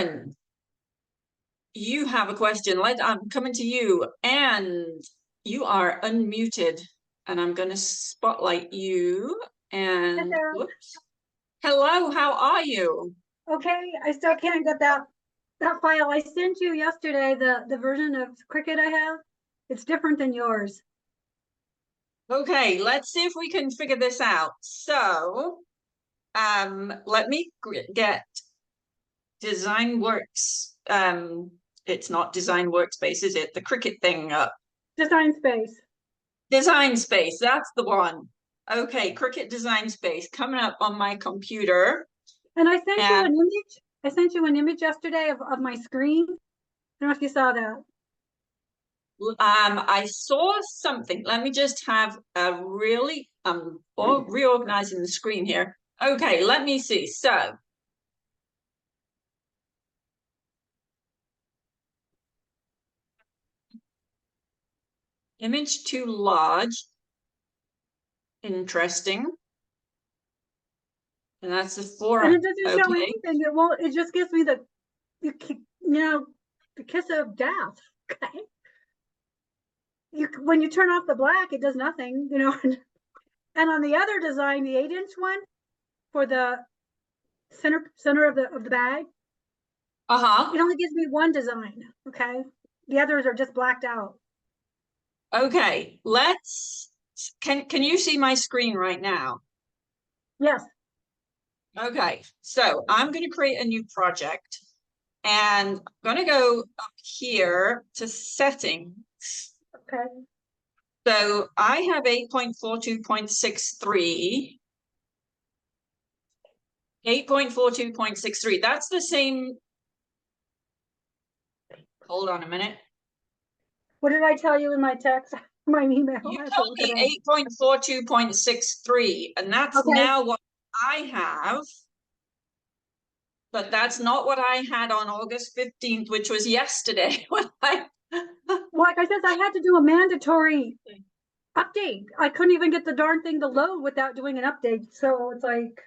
Sharon, you have a question. I'm coming to you, and you are unmuted, and I'm going to spotlight you. And Hello. whoops. Hello, how are you? Okay, I still can't get that file I sent you yesterday, the version of Cricut I have. It's different than yours. Okay, let's see if we can figure this out. So, let me get DesignWorks. It's not Design Workspace, is it? The Cricut thing up. Design Space. Design Space, that's the one. Okay, Cricut Design Space coming up on my computer. And I sent you And an image. I sent you an image yesterday of my screen. I don't know if you saw that. I saw something. Let me just have a really reorganizing the screen here. Okay, let me see. So image too large. Interesting. And that's the And four. it doesn't show Okay. anything. It just gives me the kiss of death. Okay. When you turn off the black, it does nothing, And on the other design, the 8-inch one for the center of the bag, Uh-huh. it only gives me one design. Okay. The others are just blacked out. Okay. Can you see my screen right now? Yes. Okay. So I'm going to create a new project, and I'm going to go up here to settings. Okay. So I have 8.42.63. 8.42.63. That's the same. Hold on a minute. What did I tell you in my text, my email? You I have to told look me it up. 8.42.63, and that's Okay. now what I have. But that's not what I had on August 15th, which was yesterday when I Like I said, I had to do a mandatory update. I couldn't even get the darn thing to load without doing an update. So it's like,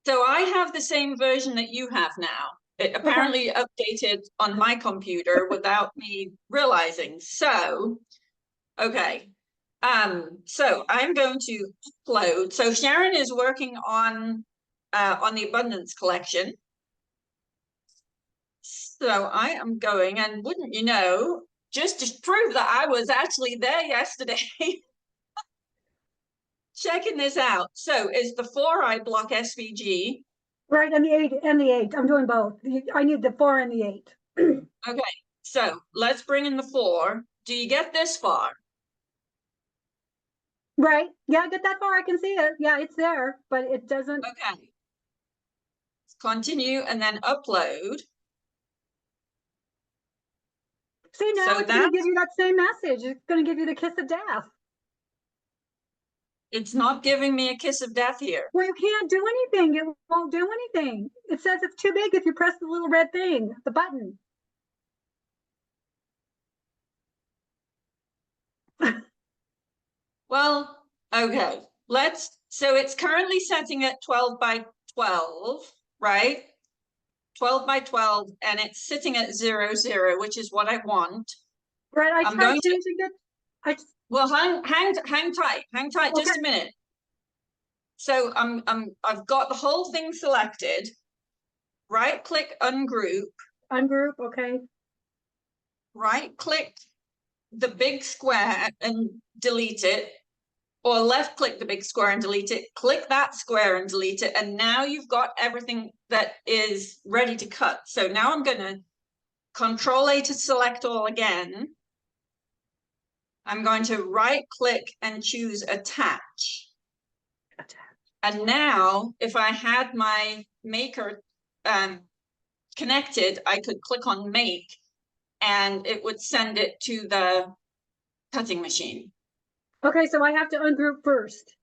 So I have the same version that you have now. It okay. apparently updated on my computer without me realizing. So, okay. So I'm going to upload. So Sharon is working on the abundance collection. So I am going, and wouldn't you know, just to prove that I was actually there yesterday, checking this out. So is the 4 block SVG. Right. And the eight. I'm doing both. I need the 4 and the 8. Okay, so let's bring in the 4. Do you get this far? Right. Yeah, I get that far. I can see it. Yeah, it's there, but it doesn't. Okay. Continue and then upload. See, now So it's going to that give you that same message. It's going to give you the kiss of death. it's not giving me a kiss of death here. Well, you can't do anything. It won't do anything. It says it's too big if you press the little red thing, the button. Well, okay. So it's currently setting at 12 by 12, right? 12 by 12, and it's sitting at 0, 0, which is what I want. Right. I I'm tried going to, changing it. well, hang tight Okay. just a minute. So I've got the whole thing selected. Right click ungroup, Ungroup. Okay. right click the big square and delete it, or left click the big square and delete it, click that square and delete it, and now you've got everything that is ready to cut. So now I'm going to Control A to select all again. I'm going to right click and choose attach. And now if I had my maker connected, I could click on make and it would send it to the cutting machine. Okay, so I have to ungroup first.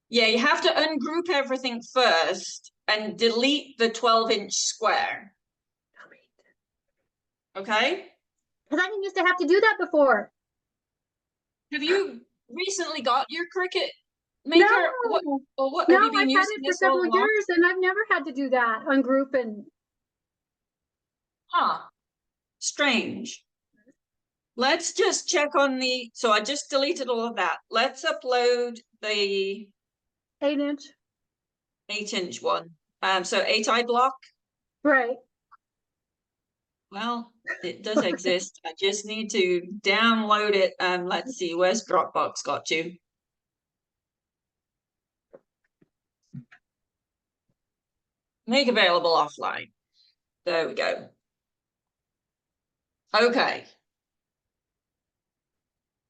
Yeah, you have to ungroup everything first and delete the 12-inch square. Okay? Because I didn't used to have to do that before. Have you recently got your Cricut maker? No, What no, have you been I've had using it for this all several along? years and I've never had to do that, ungroup and Huh, strange. Let's just check on the, so I just deleted all of that. Let's upload the 8-inch. 8-inch one. So 8i block. Right. Well, it does exist. I just need to download it. Let's see, where's Dropbox got to? Make available offline. There we go. Okay.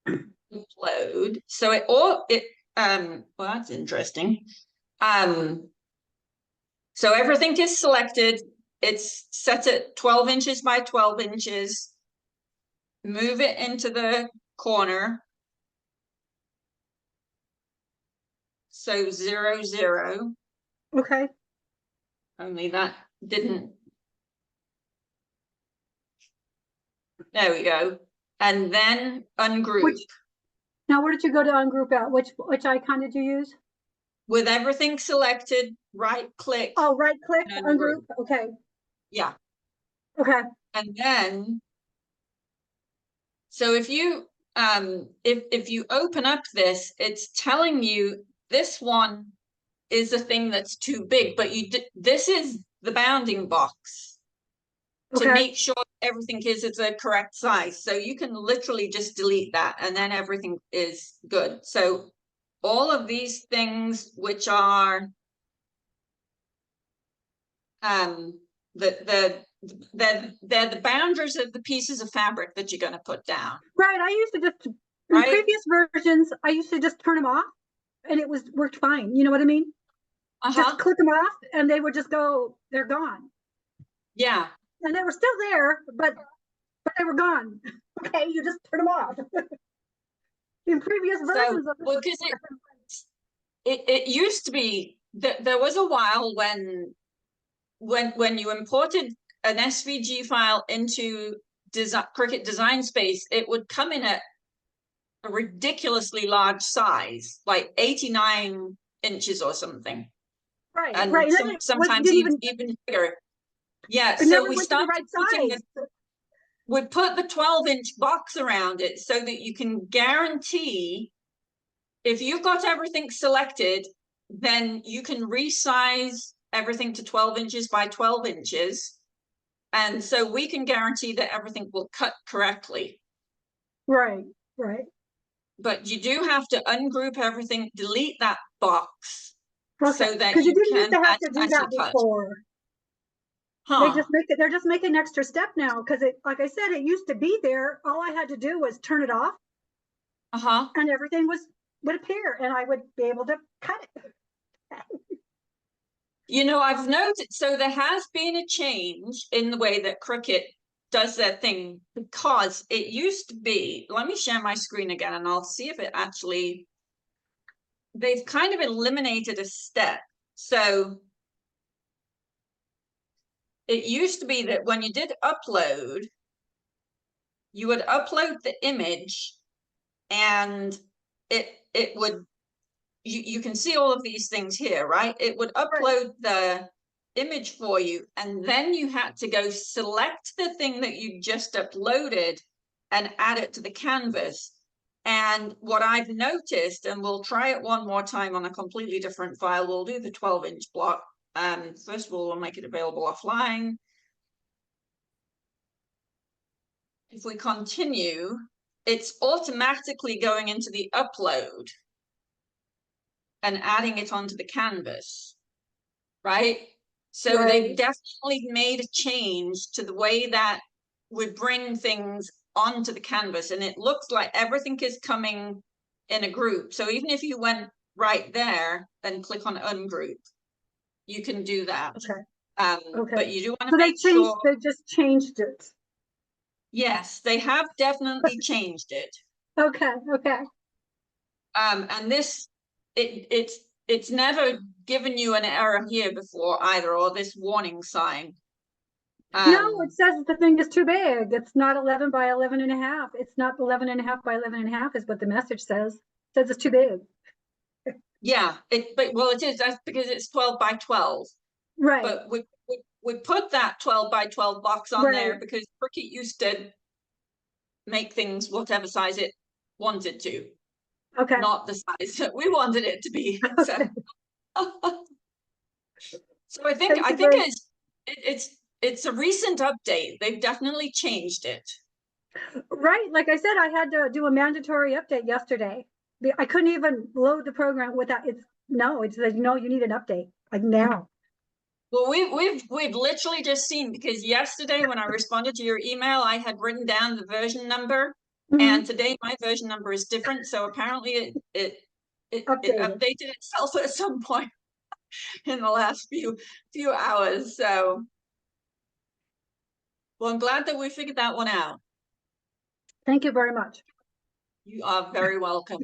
Upload. So well, that's interesting. So everything is selected. It's set at 12 inches by 12 inches. Move it into the corner. So 0, 0. Okay. Only that didn't. There we go. And then ungroup. Now, where did you go to ungroup out? Which icon did you use? With everything selected, right click. Oh, right click, ungroup. Okay. Yeah. Okay. And then, so if you if you open up this, it's telling you this one is the thing that's too big, but this is the bounding box to Okay. make sure everything is the correct size. So you can literally just delete that and then everything is good. So all of these things which are they're the boundaries of the pieces of fabric that you're going to put down. Right. I used to just in previous versions, I used to just turn them off and it worked fine. You know what I mean? Just click them off and they would just go, they're gone. Yeah. And they were still there, but they were gone. Okay, you just turn them off. In previous versions of well, because it used to be that there was a while when you imported an SVG file into Cricut Design Space, it would come in at a ridiculously large size, like 89 inches or something. Right, and right. sometimes even bigger. Yeah, so we started we put the 12-inch box around it so that you can guarantee if you've got everything selected, then you can resize everything to 12 inches by 12 inches. And so we can guarantee that everything will cut correctly. Right, right. But you do have to ungroup everything, delete that box. Okay. So that you didn't used to have to do that before. They just they're just making an extra step now because like I said, it used to be there. All I had to do was turn it off. And everything would appear and I would be able to cut it. You know, I've noticed, so there has been a change in the way that Cricut does their thing, because it used to be, let me share my screen again and I'll see if it actually, they've kind of eliminated a step. So it used to be that when you did upload, you would upload the image and it would, you can see all of these things here, right? It would upload the image for you, and then you had to go select the thing that you just uploaded and add it to the canvas. And what I've noticed, and we'll try it one more time on a completely different file, we'll do the 12-inch block. First of all, we'll make it available offline. If we continue, it's automatically going into the upload and adding it onto the canvas, right? So they've definitely made a change to the way that we bring things onto the canvas, and it looks like everything is coming in a group. So even if you went right there and click on ungroup, you can do that. But you do want to make sure. They just changed it. Yes, they have definitely changed it. Okay. And this, it's never given you an error here before either, or this warning sign. No, it says the thing is too big. It's not 11 by 11 and a half. It's not 11 and a half by 11 and a half is what the message says. It says it's too big. Yeah, well, it is. That's because it's 12 by 12. Right. But we put that 12 by 12 box on there because Cricut used to make things whatever size it wanted to. Okay. Not the size that we wanted it to be. Okay. So I think it's a recent update. They've definitely changed it. Right. Like I said, I had to do a mandatory update yesterday. I couldn't even load the program without it's like, no, you need an update like now. Well, we've literally just seen, because yesterday when I responded to your email, I had written down the version number, and today my version number is different. So apparently it updated itself at some point in the last few hours. So, well, I'm glad that we figured that one out. Thank you very much. You are very welcome.